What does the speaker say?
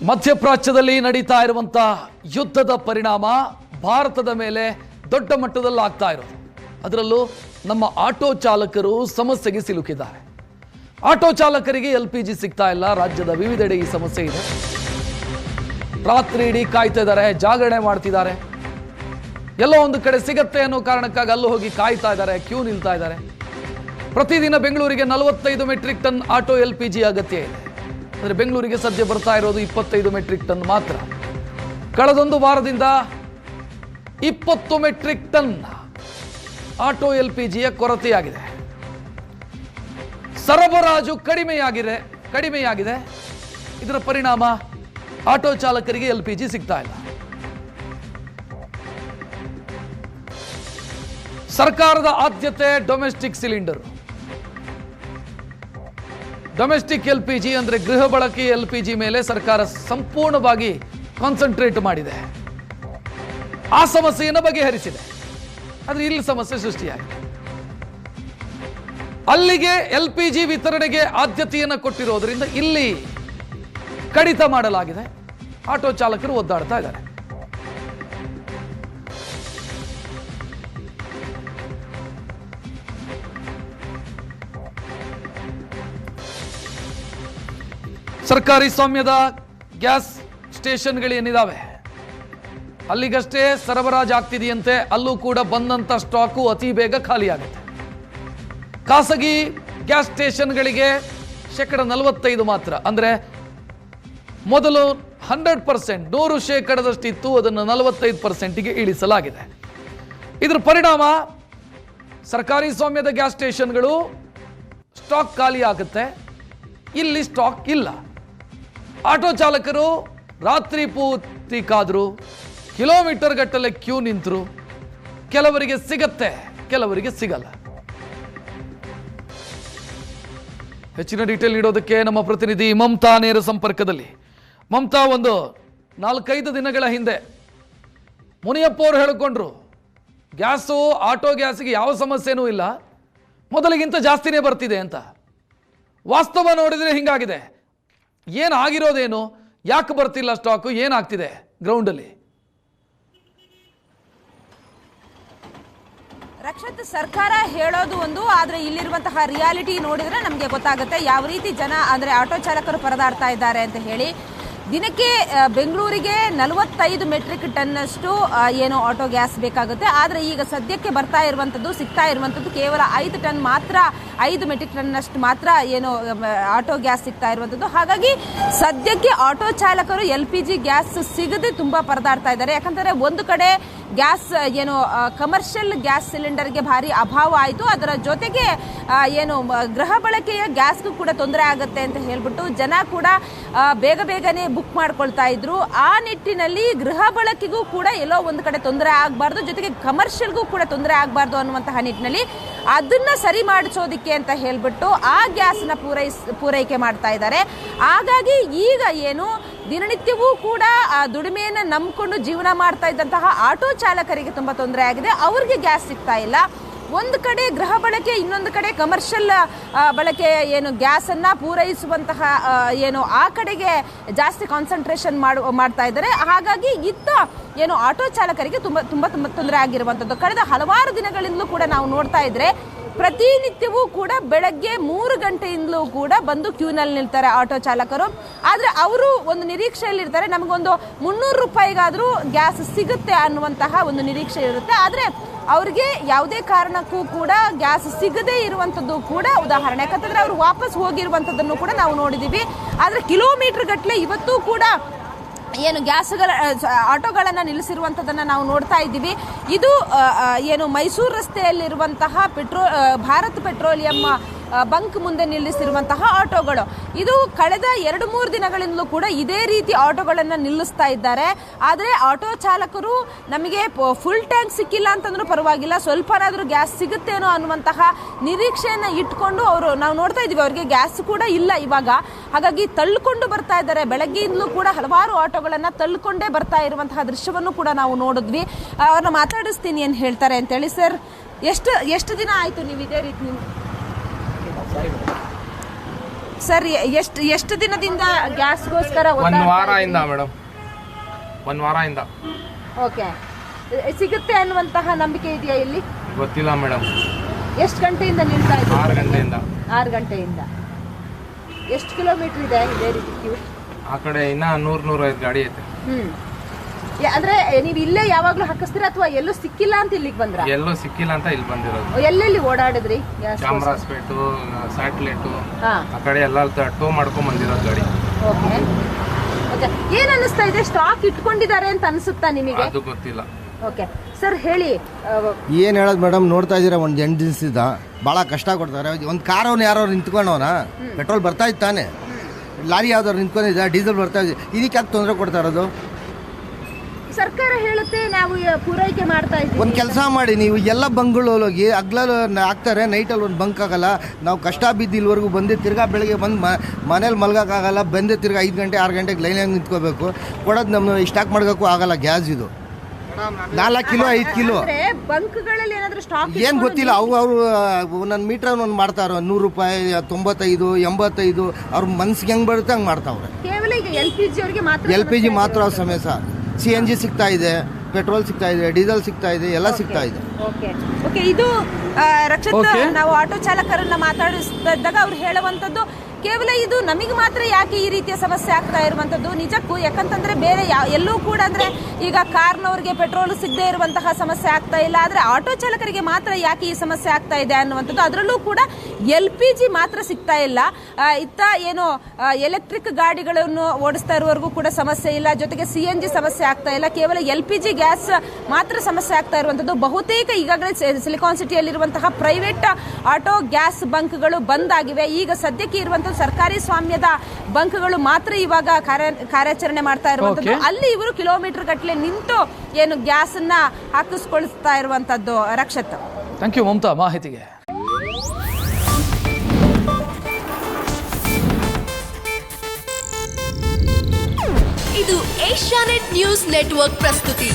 ಮಧ್ಯಪ್ರಾಚ್ಯದಲ್ಲಿ ನಡೀತಾ ಇರುವಂತಹ ಯುದ್ಧದ ಪರಿಣಾಮ ಭಾರತದ ಮೇಲೆ ದೊಡ್ಡ ಮಟ್ಟದಲ್ಲಿ ಆಗ್ತಾ ಇರೋದು. ಅದರಲ್ಲೂ ನಮ್ಮ ಆಟೋ ಚಾಲಕರು ಸಮಸ್ಯೆಗೆ ಸಿಲುಕಿದ್ದಾರೆ. ಆಟೋ ಚಾಲಕರಿಗೆ LPG ಸಿಗ್ತಾ ಇಲ್ಲ. ರಾಜ್ಯದ ವಿವಿಧೆಡೆ ಈ ಸಮಸ್ಯೆ ಇದೆ. ರಾತ್ರಿ ಇಡೀ ಕಾಯ್ತಾ ಇದ್ದಾರೆ, ಜಾಗರಣೆ ಮಾಡ್ತಿದ್ದಾರೆ. ಎಲ್ಲೋ ಒಂದು ಕಡೆ ಸಿಗತ್ತೆ ಅನ್ನೋ ಕಾರಣಕ್ಕಾಗಿ ಅಲ್ಲೂ ಹೋಗಿ ಕಾಯ್ತಾ ಇದ್ದಾರೆ, ಕ್ಯೂ ನಿಲ್ತಾ ಇದ್ದಾರೆ. ಪ್ರತಿದಿನ ಬೆಂಗಳೂರಿಗೆ 45 ಮೆಟ್ರಿಕ್ ಟನ್ ಆಟೋ LPG ಅಗತ್ಯ ಇದೆ. ಅಂದರೆ ಬೆಂಗಳೂರಿಗೆ ಸದ್ಯ ಬರ್ತಾ ಇರೋದು 25 ಮೆಟ್ರಿಕ್ ಟನ್ ಮಾತ್ರ. ಕಳೆದೊಂದು ವಾರದಿಂದ 20 ಮೆಟ್ರಿಕ್ ಟನ್ ಆಟೋ LPGಯ ಕೊರತೆಯಾಗಿದೆ. ಸರಬರಾಜು ಕಡಿಮೆಯಾಗಿದೆ. ಇದರ ಪರಿಣಾಮ ಆಟೋ ಚಾಲಕರಿಗೆ LPG ಸಿಗ್ತಾ ಇಲ್ಲ. ಸರ್ಕಾರದ ಆದ್ಯತೆ ಡೊಮೆಸ್ಟಿಕ್ ಸಿಲಿಂಡರ್. ಡೊಮೆಸ್ಟಿಕ್ LPG ಅಂದ್ರೆ ಗೃಹ ಬಳಕೆ LPG ಮೇಲೆ ಸರ್ಕಾರ ಸಂಪೂರ್ಣವಾಗಿ ಕಾನ್ಸಂಟ್ರೇಟ್ ಮಾಡಿದೆ. ಆ ಸಮಸ್ಯೆಯನ್ನು ಬಗೆಹರಿಸಿದೆ. ಆದ್ರೆ ಇಲ್ಲಿ ಸಮಸ್ಯೆ ಸೃಷ್ಟಿಯಾಗಿದೆ. ಅಲ್ಲಿಗೆ LPG ವಿತರಣೆಗೆ ಆದ್ಯತೆಯನ್ನು ಕೊಟ್ಟಿರೋದ್ರಿಂದ ಇಲ್ಲಿ ಕಡಿತ ಮಾಡಲಾಗಿದೆ. ಆಟೋ ಚಾಲಕರು ಒದ್ದಾಡ್ತಾ ಇದ್ದಾರೆ. ಸರ್ಕಾರಿ ಸ್ವಾಮ್ಯದ ಗ್ಯಾಸ್ ಸ್ಟೇಷನ್ಗಳೇನಿದಾವೆ ಅಲ್ಲಿಗಷ್ಟೇ ಸರಬರಾಜು ಆಗ್ತಿದೆಯಂತೆ. ಅಲ್ಲೂ ಕೂಡ ಬಂದಂತ ಸ್ಟಾಕು ಅತಿ ಬೇಗ ಖಾಲಿ ಆಗುತ್ತೆ. ಖಾಸಗಿ ಗ್ಯಾಸ್ ಸ್ಟೇಷನ್ಗಳಿಗೆ 45% ಮಾತ್ರ, ಅಂದ್ರೆ ಮೊದಲು 100% 100%ದಷ್ಟಿತ್ತು, ಅದನ್ನು 45%ಗೆ ಇಳಿಸಲಾಗಿದೆ. ಇದರ ಪರಿಣಾಮ ಸರ್ಕಾರಿ ಸ್ವಾಮ್ಯದ ಗ್ಯಾಸ್ ಸ್ಟೇಷನ್ಗಳು ಸ್ಟಾಕ್ ಖಾಲಿ ಆಗುತ್ತೆ. ಇಲ್ಲಿ ಸ್ಟಾಕ್ ಇಲ್ಲ. ಆಟೋ ಚಾಲಕರು ರಾತ್ರಿ ಪೂರ್ತಿ ಕಾದ್ರು, ಕಿಲೋಮೀಟರ್ ಗಟ್ಟಲೆ ಕ್ಯೂ ನಿಂತರು. ಕೆಲವರಿಗೆ ಸಿಗತ್ತೆ, ಕೆಲವರಿಗೆ ಸಿಗಲ್ಲ. ಹೆಚ್ಚಿನ ಡೀಟೇಲ್ ನೀಡೋದಕ್ಕೆ ನಮ್ಮ ಪ್ರತಿನಿಧಿ ಮಮತಾ ನೇರ ಸಂಪರ್ಕದಲ್ಲಿ. ಮಮತಾ, ಒಂದು 4-5 ದಿನಗಳ ಹಿಂದೆ ಮುನಿಯಪ್ಪ ಅವರು ಹೇಳಿಕೊಂಡ್ರು, ಗ್ಯಾಸು ಆಟೋ ಗ್ಯಾಸ್ಗೆ ಯಾವ ಸಮಸ್ಯೆನೂ ಇಲ್ಲ, ಮೊದಲಿಗಿಂತ ಜಾಸ್ತಿನೇ ಬರ್ತಿದೆ ಅಂತ. ವಾಸ್ತವ ನೋಡಿದ್ರೆ ಹಿಂಗಾಗಿದೆ. ಏನಾಗಿರೋದೇನು, ಯಾಕೆ ಬರ್ತಿಲ್ಲ ಸ್ಟಾಕು, ಏನಾಗ್ತಿದೆ ಗ್ರೌಂಡಲ್ಲಿ? ರಕ್ಷಿತ್, ಸರ್ಕಾರ ಹೇಳೋದು ಒಂದು, ಆದ್ರೆ ಇಲ್ಲಿರುವಂತಹ ರಿಯಾಲಿಟಿ ನೋಡಿದ್ರೆ ನಮಗೆ ಗೊತ್ತಾಗುತ್ತೆ ಯಾವ ರೀತಿ ಜನ ಅಂದ್ರೆ ಆಟೋ ಚಾಲಕರು ಪರದಾಡ್ತಾ ಇದ್ದಾರೆ ಅಂತ ಹೇಳಿ. ದಿನಕ್ಕೆ ಬೆಂಗಳೂರಿಗೆ 45 ಮೆಟ್ರಿಕ್ ಟನ್ನಷ್ಟು ಏನು ಆಟೋ ಗ್ಯಾಸ್ ಬೇಕಾಗುತ್ತೆ. ಆದರೆ ಈಗ ಸದ್ಯಕ್ಕೆ ಬರ್ತಾ ಇರುವಂಥದ್ದು, ಸಿಗ್ತಾ ಇರುವಂಥದ್ದು ಕೇವಲ 5 ಟನ್ ಮಾತ್ರ, 5 ಮೆಟ್ರಿಕ್ ಟನ್ನಷ್ಟು ಮಾತ್ರ ಏನು ಆಟೋ ಗ್ಯಾಸ್ ಸಿಗ್ತಾ ಇರುವಂಥದ್ದು. ಹಾಗಾಗಿ ಸದ್ಯಕ್ಕೆ ಆಟೋ ಚಾಲಕರು LPG ಗ್ಯಾಸ್ ಸಿಗದೆ ತುಂಬಾ ಪರದಾಡ್ತಾ ಇದ್ದಾರೆ. ಯಾಕಂದರೆ ಒಂದು ಕಡೆ ಗ್ಯಾಸ್ ಏನು ಕಮರ್ಷಿಯಲ್ ಗ್ಯಾಸ್ ಸಿಲಿಂಡರ್ಗೆ ಭಾರಿ ಅಭಾವ ಆಯಿತು. ಅದರ ಜೊತೆಗೆ ಏನು ಗೃಹ ಬಳಕೆಯ ಗ್ಯಾಸ್ಗೂ ಕೂಡ ತೊಂದರೆ ಆಗುತ್ತೆ ಅಂತ ಹೇಳ್ಬಿಟ್ಟು ಜನ ಕೂಡ ಬೇಗನೆ ಬುಕ್ ಮಾಡ್ಕೊಳ್ತಾ ಇದ್ರು. ಆ ನಿಟ್ಟಿನಲ್ಲಿ ಗೃಹ ಬಳಕೆಗೂ ಕೂಡ ಎಲ್ಲೋ ಒಂದು ಕಡೆ ತೊಂದರೆ ಆಗಬಾರ್ದು, ಜೊತೆಗೆ ಕಮರ್ಷಿಯಲ್ಗೂ ಕೂಡ ತೊಂದರೆ ಆಗಬಾರ್ದು ಅನ್ನುವಂತಹ ನಿಟ್ಟಿನಲ್ಲಿ ಅದನ್ನ ಸರಿ ಮಾಡಿಸೋದಿಕ್ಕೆ ಅಂತ ಹೇಳ್ಬಿಟ್ಟು ಆ ಗ್ಯಾಸ್ನ ಪೂರೈಕೆ ಮಾಡ್ತಾ ಇದ್ದಾರೆ. ಹಾಗಾಗಿ ಈಗ ಏನು ದಿನನಿತ್ಯವೂ ಕೂಡ ದುಡಿಮೆಯನ್ನು ನಂಬಿಕೊಂಡು ಜೀವನ ಮಾಡ್ತಾ ಇದ್ದಂತಹ ಆಟೋ ಚಾಲಕರಿಗೆ ತುಂಬಾ ತೊಂದರೆ ಆಗಿದೆ. ಅವ್ರಿಗೆ ಗ್ಯಾಸ್ ಸಿಗ್ತಾ ಇಲ್ಲ. ಒಂದು ಕಡೆ ಗೃಹ ಬಳಕೆ, ಇನ್ನೊಂದು ಕಡೆ ಕಮರ್ಷಿಯಲ್ ಬಳಕೆ ಏನು ಗ್ಯಾಸ್ ಅನ್ನ ಪೂರೈಸುವಂತಹ ಏನು ಆ ಕಡೆಗೆ ಜಾಸ್ತಿ ಕಾನ್ಸಂಟ್ರೇಷನ್ ಮಾಡ್ತಾ ಇದ್ದಾರೆ. ಹಾಗಾಗಿ ಇತ್ತ ಏನು ಆಟೋ ಚಾಲಕರಿಗೆ ತುಂಬಾ ತೊಂದರೆ ಆಗಿರುವಂಥದ್ದು. ಕಳೆದ ಹಲವಾರು ದಿನಗಳಿಂದಲೂ ಕೂಡ ನಾವು ನೋಡ್ತಾ ಇದ್ರೆ ಪ್ರತಿನಿತ್ಯವೂ ಕೂಡ ಬೆಳಗ್ಗೆ 3 ಗಂಟೆಯಿಂದಲೂ ಕೂಡ ಬಂದು ಕ್ಯೂನಲ್ಲಿ ನಿಲ್ತಾರೆ ಆಟೋ ಚಾಲಕರು. ಆದರೆ ಅವರು ಒಂದು ನಿರೀಕ್ಷೆಯಲ್ಲಿರ್ತಾರೆ, ನಮಗೊಂದು 300 ರೂಪಾಯಿಗಾದರೂ ಗ್ಯಾಸ್ ಸಿಗುತ್ತೆ ಅನ್ನುವಂತಹ ಒಂದು ನಿರೀಕ್ಷೆ ಇರುತ್ತೆ. ಆದರೆ ಅವ್ರಿಗೆ ಯಾವುದೇ ಕಾರಣಕ್ಕೂ ಕೂಡ ಗ್ಯಾಸ್ ಸಿಗದೇ ಇರುವಂಥದ್ದು ಕೂಡ ಉದಾಹರಣೆ. ಯಾಕಂತಂದ್ರೆ ಅವರು ವಾಪಸ್ ಹೋಗಿರುವಂಥದ್ದನ್ನು ಕೂಡ ನಾವು ನೋಡಿದ್ದೀವಿ. ಆದರೆ ಕಿಲೋಮೀಟರ್ ಗಟ್ಟಲೆ ಇವತ್ತು ಕೂಡ ಏನು ಗ್ಯಾಸ್ಗಳ ಆಟೋಗಳನ್ನು ನಿಲ್ಲಿಸಿರುವಂಥದ್ದನ್ನು ನಾವು ನೋಡ್ತಾ ಇದ್ದೀವಿ. ಇದು ಏನು ಮೈಸೂರು ರಸ್ತೆಯಲ್ಲಿರುವಂತಹ ಭಾರತ್ ಪೆಟ್ರೋಲಿಯಂ ಬಂಕ್ ಮುಂದೆ ನಿಲ್ಲಿಸಿರುವಂತಹ ಆಟೋಗಳು. ಇದು ಕಳೆದ 2-3 ದಿನಗಳಿಂದಲೂ ಕೂಡ ಇದೇ ರೀತಿ ಆಟೋಗಳನ್ನು ನಿಲ್ಲಿಸ್ತಾ ಇದ್ದಾರೆ. ಆದರೆ ಆಟೋ ಚಾಲಕರು ನಮಗೆ ಫುಲ್ ಟ್ಯಾಂಕ್ ಸಿಕ್ಕಿಲ್ಲ ಅಂತಂದ್ರೂ ಪರವಾಗಿಲ್ಲ, ಸ್ವಲ್ಪನಾದರೂ ಗ್ಯಾಸ್ ಸಿಗುತ್ತೇನೋ ಅನ್ನುವಂತಹ ನಿರೀಕ್ಷೆಯನ್ನು ಇಟ್ಕೊಂಡು ನಾವು ನೋಡ್ತಾ ಇದ್ದೀವಿ, ಅವರಿಗೆ ಗ್ಯಾಸ್ ಕೂಡ ಇಲ್ಲ ಇವಾಗ. ಹಾಗಾಗಿ ತಳ್ಳಿಕೊಂಡು ಬರ್ತಾ ಇದ್ದಾರೆ. ಬೆಳಗ್ಗೆಯಿಂದಲೂ ಕೂಡ ಹಲವಾರು ಆಟೋಗಳನ್ನು ತಳ್ಳಿಕೊಂಡೇ ಬರ್ತಾ ಇರುವಂತಹ ದೃಶ್ಯವನ್ನು ಕೂಡ ನಾವು ನೋಡಿದ್ವಿ. ಅವ್ರನ್ನ ಮಾತಾಡಿಸ್ತೀನಿ ಏನು ಹೇಳ್ತಾರೆ ಅಂತೇಳಿ. ಸರ್, ಎಷ್ಟು ದಿನ ಆಯಿತು ನೀವು ಇದೇ ರೀತಿ ಸರ್ ಎಷ್ಟು ದಿನದಿಂದ ಗ್ಯಾಸ್ಗೋಸ್ಕರ ಒಂದು ವಾರದಿಂದ ಮೇಡಮ್, ಒಂದು ವಾರದಿಂದ. ಓಕೆ, ಸಿಗುತ್ತೆ ಅನ್ನುವಂತಹ ನಂಬಿಕೆ ಇದೆಯಾ ಇಲ್ಲಿ? ಗೊತ್ತಿಲ್ಲ ಮೇಡಮ್. ಎಷ್ಟು ಗಂಟೆಯಿಂದ ನಿಲ್ತಾ ಇದೆ? 6 ಗಂಟೆಯಿಂದ. 6 ಗಂಟೆಯಿಂದ. ಎಷ್ಟು ಕಿಲೋಮೀಟರ್ ಇದೆ ಇದೇ ರೀತಿ ಕ್ಯೂ? ಆ ಕಡೆ ಇನ್ನ 100-105 ಗಾಡಿ ಐತೆ. ಅಂದ್ರೆ ನೀವು ಇಲ್ಲೇ ಯಾವಾಗ್ಲೂ ಹಾಕಿಸ್ತೀರಾ ಅಥವಾ ಎಲ್ಲೂ ಸಿಕ್ಕಿಲ್ಲ ಅಂತ ಇಲ್ಲಿಗೆ ಬಂದ್ರ? ಎಲ್ಲೂ ಸಿಕ್ಕಿಲ್ಲ ಅಂತ ಇಲ್ಲಿ ಬಂದಿರೋದು. ಎಲ್ಲೆಲ್ಲಿ ಓಡಾಡಿದ್ರಿ? ಚಾಮರಾಜಪೇಟು, ಸ್ಯಾಟ್ಲೈಟು, ಆ ಕಡೆ ಎಲ್ಲ ಟೋ ಮಾಡ್ಕೊಂಡ್ ಬಂದಿರೋದು ಗಾಡಿ. ಓಕೆ, ಏನ್ ಅನಿಸ್ತಾ ಇದೆ? ಸ್ಟಾಕ್ ಇಟ್ಕೊಂಡಿದ್ದಾರೆ ಅಂತ ಅನ್ಸುತ್ತಾ ನಿಮಗೆ? ಅದು ಗೊತ್ತಿಲ್ಲ. ಓಕೆ ಸರ್, ಹೇಳಿ. ಏನು ಹೇಳೋದು ಮೇಡಮ್, ನೋಡ್ತಾ ಇದ್ದೀರಾ ಒಂದು 8 ದಿವಸದಿಂದ ಭಾಳ ಕಷ್ಟ ಕೊಡ್ತಾರೆ. ಒಂದು ಕಾರ್ ಅವ್ನು ಯಾರೋ ನಿಂತ್ಕೊಂಡವನ, ಪೆಟ್ರೋಲ್ ಬರ್ತಾ ಇತ್ತಾನೆ, ಲಾರಿ ಯಾವ್ದಾದ್ರು ನಿಂತ್ಕೊಂಡಿದ್ದ, ಡೀಸೆಲ್ ಬರ್ತಾ ಇದೆ, ಇದಕ್ಕೆ ಯಾಕೆ ತೊಂದರೆ ಕೊಡ್ತಾ ಇರೋದು? ಸರ್ಕಾರ ಹೇಳುತ್ತೆ ನಾವು ಪೂರೈಕೆ ಮಾಡ್ತಾ ಇದ್ದೀವಿ. ಒಂದು ಕೆಲಸ ಮಾಡಿ, ನೀವು ಎಲ್ಲ ಬಂಕ್ಗಳು ಹೋಗಿ ಹಗ್ಲಲ್ಲಿ ಹಾಕ್ತಾರೆ, ನೈಟಲ್ಲಿ ಒಂದು ಬಂಕ್ ಆಗಲ್ಲ. ನಾವು ಕಷ್ಟ ಬಿದ್ದು ಇಲ್ಲಿವರೆಗೂ ಬಂದು ತಿರ್ಗಾ ಬೆಳಗ್ಗೆ ಬಂದು ಮನೇಲಿ ಮಲ್ಗೋಕ್ಕಾಗಲ್ಲ, ಬಂದು ತಿರ್ಗಾ 5 ಗಂಟೆ 6 ಗಂಟೆಗೆ ಲೈನಾಗಿ ನಿಂತ್ಕೋಬೇಕು. ಕೊಡೋದು ನಮ್ಮ ಸ್ಟಾಕ್ ಮಾಡೋಕ್ಕೂ ಆಗಲ್ಲ. ಗ್ಯಾಸ್ ಇದು 4 ಕಿಲೋ 5 ಕಿಲೋ ಬಂಕ್ಗಳಲ್ಲಿ ಏನಾದರೂ ಸ್ಟಾಕ್ ಏನು ಗೊತ್ತಿಲ್ಲ. ಅವರು ನನ್ನ ಮೀಟರ್ ಒಂದು ಮಾಡ್ತಾರ, 100 ರೂಪಾಯಿ, 95, 85, ಅವ್ರ ಮನ್ಸಿಗೆ ಹೆಂಗೆ ಬರುತ್ತೆ ಹಂಗೆ ಮಾಡ್ತಾವ್ರೆ. ಕೇವಲ ಈಗ LPG ಅವರಿಗೆ ಮಾತ್ರ, LPG ಮಾತ್ರ ಸಮಸ್ಯೆ. CNG ಸಿಗ್ತಾ ಇದೆ, ಪೆಟ್ರೋಲ್ ಸಿಗ್ತಾ ಇದೆ, ಡೀಸೆಲ್ ಸಿಗ್ತಾ ಇದೆ, ಎಲ್ಲ ಸಿಗ್ತಾ ಇದೆ. ಓಕೆ, ಇದು ರಕ್ಷಿತ್, ನಾವು ಆಟೋ ಚಾಲಕರನ್ನ ಮಾತಾಡಿಸ್ತಾ ಇದ್ದಾಗ ಅವ್ರು ಹೇಳುವಂಥದ್ದು ಕೇವಲ ಇದು ನಮಗೆ ಮಾತ್ರ ಯಾಕೆ ಈ ರೀತಿಯ ಸಮಸ್ಯೆ ಆಗ್ತಾ ಇರುವಂಥದ್ದು ನಿಜಕ್ಕೂ. ಯಾಕಂತಂದ್ರೆ ಬೇರೆ ಎಲ್ಲೂ ಕೂಡ ಅಂದ್ರೆ ಈಗ ಕಾರ್ನವ್ರಿಗೆ ಪೆಟ್ರೋಲ್ ಸಿಗದೆ ಇರುವಂತಹ ಸಮಸ್ಯೆ ಆಗ್ತಾ ಇಲ್ಲ, ಆದ್ರೆ ಆಟೋ ಚಾಲಕರಿಗೆ ಮಾತ್ರ ಯಾಕೆ ಈ ಸಮಸ್ಯೆ ಆಗ್ತಾ ಇದೆ ಅನ್ನುವಂಥದ್ದು. ಅದರಲ್ಲೂ ಕೂಡ LPG ಮಾತ್ರ ಸಿಗ್ತಾ ಇಲ್ಲ. ಇತ್ತ ಏನು ಎಲೆಕ್ಟ್ರಿಕ್ ಗಾಡಿಗಳನ್ನು ಓಡಿಸ್ತಾ ಇರುವವರೆಗೂ ಕೂಡ ಸಮಸ್ಯೆ ಇಲ್ಲ, ಜೊತೆಗೆ CNG ಸಮಸ್ಯೆ ಆಗ್ತಾ ಇಲ್ಲ, ಕೇವಲ LPG ಗ್ಯಾಸ್ ಮಾತ್ರ ಸಮಸ್ಯೆ ಆಗ್ತಾ ಇರುವಂಥದ್ದು. ಬಹುತೇಕ ಈಗಾಗಲೇ ಸಿಲಿಕಾನ್ ಸಿಟಿಯಲ್ಲಿರುವಂತಹ ಪ್ರೈವೇಟ್ ಆಟೋ ಗ್ಯಾಸ್ ಬಂಕ್ಗಳು ಬಂದ್ ಆಗಿವೆ. ಈಗ ಸದ್ಯಕ್ಕೆ ಇರುವಂತಹ ಸರ್ಕಾರಿ ಸ್ವಾಮ್ಯದ ಬಂಕ್ಗಳು ಮಾತ್ರ ಇವಾಗ ಕಾರ್ಯಾಚರಣೆ ಮಾಡ್ತಾ ಇರುವಂತದ್ದು. ಅಲ್ಲಿ ಇವರು ಕಿಲೋಮೀಟರ್ ಗಟ್ಟಲೆ ನಿಂತು ಏನು ಗ್ಯಾಸ್ ಅನ್ನ ಹಾಕಿಸ್ಕೊಳ್ತಾ ಇರುವಂತದ್ದು. ರಕ್ಷಿತ್, ಥ್ಯಾಂಕ್ ಯು ಮಮತಾ ಮಾಹಿತಿಗೆ. ಇದು ಏಷ್ಯಾನೆಟ್ ನ್ಯೂಸ್ ನೆಟ್ವರ್ಕ್ ಪ್ರಸ್ತುತಿ.